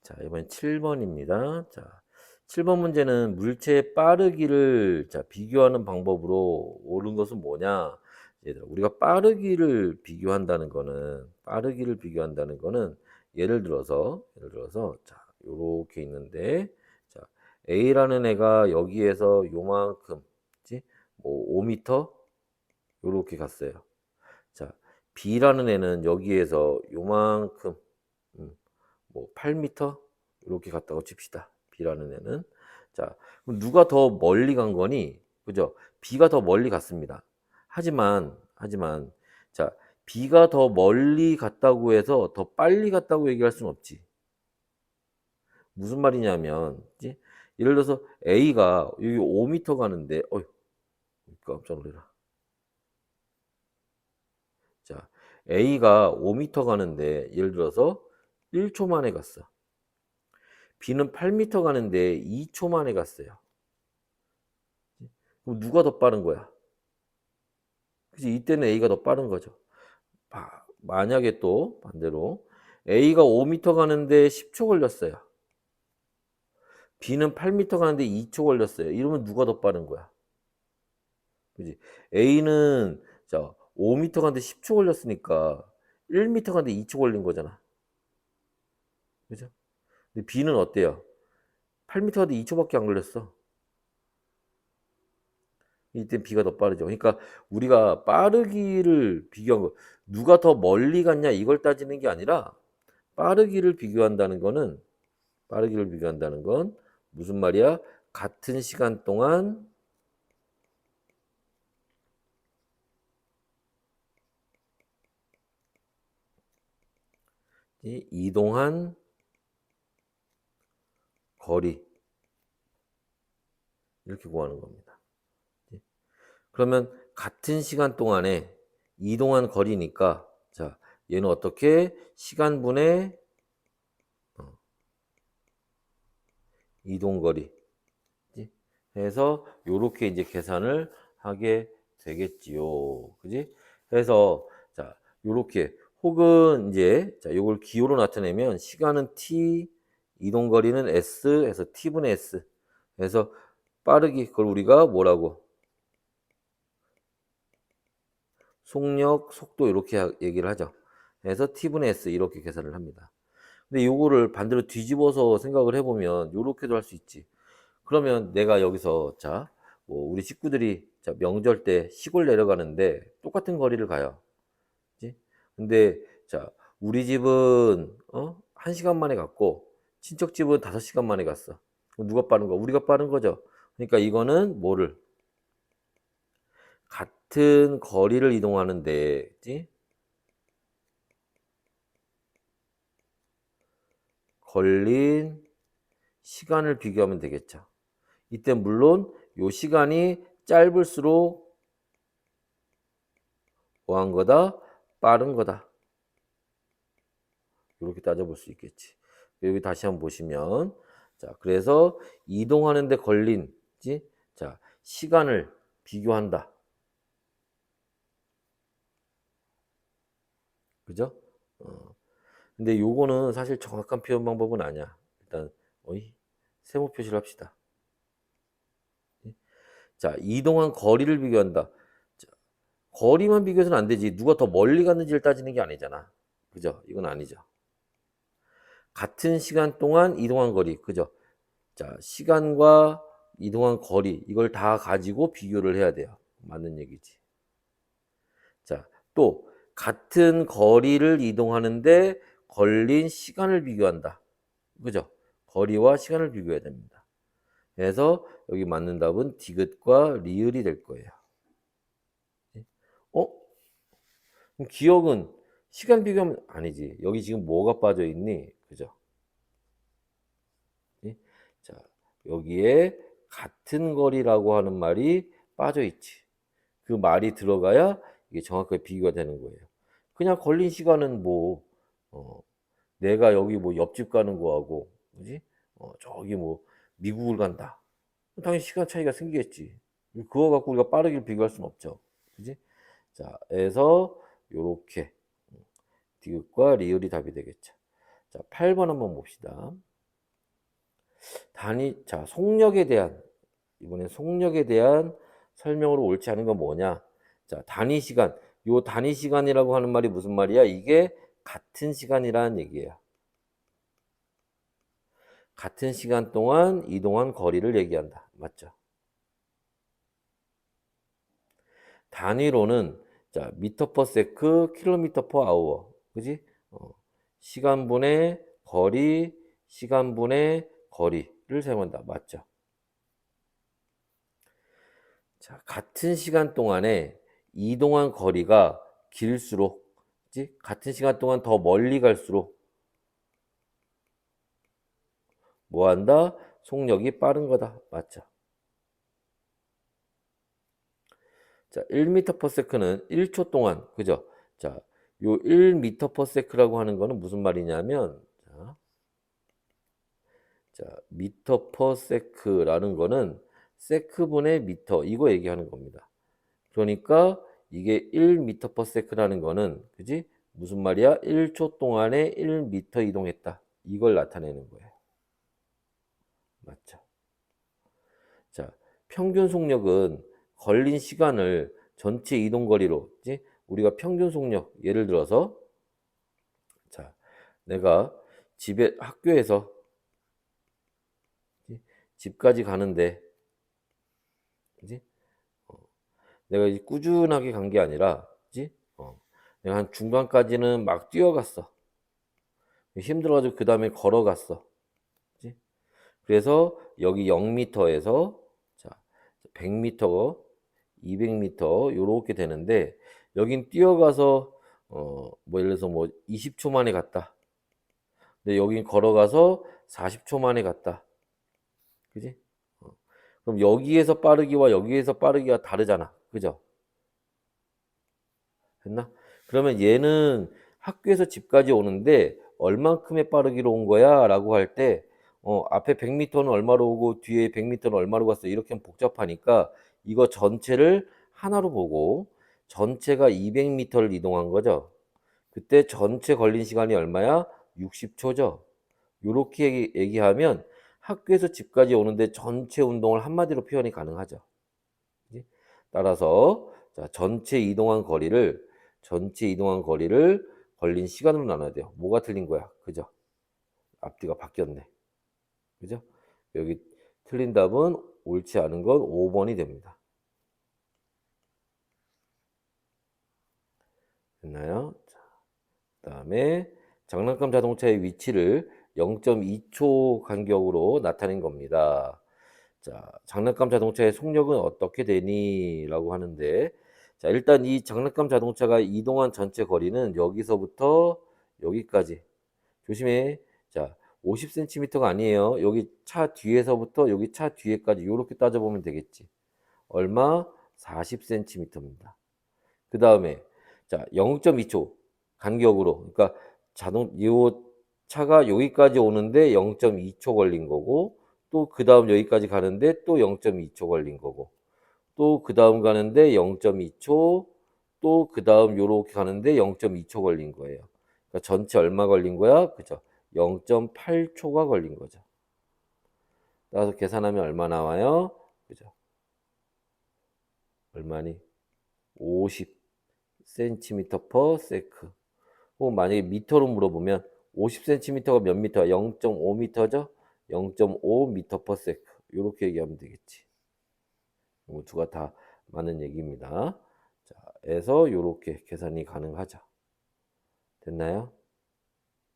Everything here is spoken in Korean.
자, 이번엔 7번입니다. 자, 7번 문제는 물체의 빠르기를 비교하는 방법으로 옳은 것은 뭐냐? 얘들아, 우리가 빠르기를 비교한다는 거는 예를 들어서 자, 요렇게 있는데 자, A라는 애가 여기에서 요만큼 그치? 뭐 5m 요렇게 갔어요. 자, B라는 애는 여기에서 요만큼 뭐 8m 이렇게 갔다고 칩시다. B라는 애는. 자, 그럼 누가 더 멀리 간 거니? 그죠? B가 더 멀리 갔습니다. 하지만 자, B가 더 멀리 갔다고 해서 더 빨리 갔다고 얘기할 수는 없지. 무슨 말이냐면, 그치? 예를 들어서 A가 여기 5m 가는데, 깜짝 놀래라. 자, A가 5m 가는데 예를 들어서 1초 만에 갔어. B는 8m 가는데 2초 만에 갔어요. 그럼 누가 더 빠른 거야? 그치? 이때는 A가 더 빠른 거죠. 만약에 또 반대로 A가 5m 가는데 10초 걸렸어요. B는 8m 가는데 2초 걸렸어요. 이러면 누가 더 빠른 거야? 그지? A는 자 5m 가는데 10초 걸렸으니까 1m 가는데 2초 걸린 거잖아. 그죠? 근데 B는 어때요? 8m 가는데 2초밖에 안 걸렸어. 이때 B가 더 빠르죠. 그러니까 우리가 빠르기를 비교한 거, 누가 더 멀리 갔냐 이걸 따지는 게 아니라 빠르기를 비교한다는 거는 빠르기를 비교한다는 건 무슨 말이야? 같은 시간 동안 이동한 거리 이렇게 구하는 겁니다. 그러면 같은 시간 동안에 이동한 거리니까 자 얘는 어떻게 시간분의 이동거리 해서 요렇게 이제 계산을 하게 되겠지요. 그지? 그래서 자, 요렇게 혹은 이제 자, 요걸 기호로 나타내면 시간은 t, 이동 거리는 s 해서 t분의 s. 그래서 빠르기 그걸 우리가 뭐라고? 속력, 속도 이렇게 얘기를 하죠. 그래서 t분의 s 이렇게 계산을 합니다. 근데 요거를 반대로 뒤집어서 생각을 해보면 요렇게도 할 수 있지. 그러면 내가 여기서 자, 뭐 우리 식구들이 자, 명절 때 시골 내려가는데 똑같은 거리를 가요. 그치? 근데 자, 우리 집은 1시간 만에 갔고 친척 집은 5시간 만에 갔어. 그럼 누가 빠른 거? 우리가 빠른 거죠. 그러니까 이거는 뭐를 같은 거리를 이동하는데, 그치? 걸린 시간을 비교하면 되겠죠. 이때 물론 요 시간이 짧을수록 뭐한 거다? 빠른 거다. 이렇게 따져볼 수 있겠지. 여기 다시 한번 보시면 자 그래서 이동하는데 걸린 자 시간을 비교한다. 그죠? 근데 요거는 사실 정확한 표현 방법은 아니야. 일단 세모 표시를 합시다. 자 이동한 거리를 비교한다. 자, 거리만 비교해서는 안 되지. 누가 더 멀리 갔는지를 따지는 게 아니잖아. 그죠? 이건 아니죠. 같은 시간 동안 이동한 거리. 그죠? 자, 시간과 이동한 거리 이걸 다 가지고 비교를 해야 돼요. 맞는 얘기지. 자, 또 같은 거리를 이동하는데 걸린 시간을 비교한다. 그죠? 거리와 시간을 비교해야 됩니다. 그래서 여기 맞는 답은 디귿과 리을이 될 거예요. 어? 그럼 기억은 시간 비교하면 아니지. 여기 지금 뭐가 빠져 있니? 그죠? 자, 여기에 같은 거리라고 하는 말이 빠져 있지. 그 말이 들어가야 이게 정확하게 비교가 되는 거예요. 그냥 걸린 시간은 뭐, 내가 여기 뭐 옆집 가는 거하고, 그지? 저기 뭐 미국을 간다. 당연히 시간 차이가 생기겠지. 그거 갖고 우리가 빠르게 비교할 수는 없죠. 그지? 자, 그래서 요렇게 디귿과 리을이 답이 되겠죠. 자, 8번 한번 봅시다. 자, 속력에 대한, 이번엔 속력에 대한 설명으로 옳지 않은 건 뭐냐? 자, 단위 시간. 요 단위 시간이라고 하는 말이 무슨 말이야? 이게 같은 시간이라는 얘기예요. 같은 시간 동안 이동한 거리를 얘기한다. 맞죠? 단위로는 자, 미터 퍼 세크, 킬로미터 퍼 아워. 그지? 시간분의 거리, 시간분의 거리를 사용한다. 맞죠? 자, 같은 시간 동안에 이동한 거리가 길수록, 그지? 같은 시간 동안 더 멀리 갈수록 뭐 한다? 속력이 빠른 거다. 맞죠? 자, 1m per sec는 1초 동안, 그죠? 자, 요 1m per sec라고 하는 거는 무슨 말이냐면, 자, 미터 퍼 세크라는 거는 세크분의 미터, 이거 얘기하는 겁니다. 그러니까 이게 1m per sec라는 거는, 그지? 무슨 말이야? 1초 동안에 1m 이동했다. 이걸 나타내는 거예요. 맞죠? 자, 평균 속력은 걸린 시간을 전체 이동 거리로, 그지? 우리가 평균 속력, 예를 들어서, 자, 내가 학교에서 집까지 가는데, 그지? 내가 이제 꾸준하게 간 게 아니라, 그지? 내가 한 중간까지는 막 뛰어갔어. 힘들어가지고 그 다음에 걸어갔어. 그지? 그래서 여기 0m에서 자, 100m, 200m 요렇게 되는데 여긴 뛰어가서 뭐 예를 들어서 뭐 20초 만에 갔다. 근데 여긴 걸어가서 40초 만에 갔다. 그지? 그럼 여기에서 빠르기와 여기에서 빠르기가 다르잖아. 그죠? 됐나? 그러면 얘는 학교에서 집까지 오는데 얼만큼의 빠르기로 온 거야? 라고 할 때, 앞에 100m는 얼마로 오고 뒤에 100m는 얼마로 갔어? 이렇게 하면 복잡하니까 이거 전체를 하나로 보고 전체가 200m를 이동한 거죠. 그때 전체 걸린 시간이 얼마야? 60초죠. 요렇게 얘기하면 학교에서 집까지 오는데 전체 운동을 한마디로 표현이 가능하죠. 그지? 따라서 자, 전체 이동한 거리를 걸린 시간으로 나눠야 돼요. 뭐가 틀린 거야? 그죠? 앞뒤가 바뀌었네. 그죠? 여기 틀린 답은 옳지 않은 건 5번이 됩니다. 됐나요? 자, 그다음에 장난감 자동차의 위치를 0.2초 간격으로 나타낸 겁니다. 자, 장난감 자동차의 속력은 어떻게 되니? 라고 하는데, 자, 일단 이 장난감 자동차가 이동한 전체 거리는 여기서부터 여기까지. 조심해. 자, 50cm가 아니에요. 여기 차 뒤에서부터 여기 차 뒤에까지 이렇게 따져보면 되겠지. 얼마? 40cm입니다. 그 다음에, 자, 0.2초 간격으로. 그러니까 요 차가 여기까지 오는데 0.2초 걸린 거고, 또 그 다음 여기까지 가는데 또 0.2초 걸린 거고, 또 그 다음 가는데 0.2초, 또 그 다음 요렇게 가는데 0.2초 걸린 거예요. 그러니까 전체 얼마 걸린 거야? 그죠? 0.8초가 걸린 거죠. 따라서 계산하면 얼마 나와요? 그죠? 얼마니? 50cm per sec. 혹은 만약에 미터로 물어보면 50cm가 몇 미터야? 0.5m죠? 0.5m per sec. 이렇게 얘기하면 되겠지. 두 가 다 맞는 얘기입니다. 자, 해서 이렇게 계산이 가능하죠. 됐나요?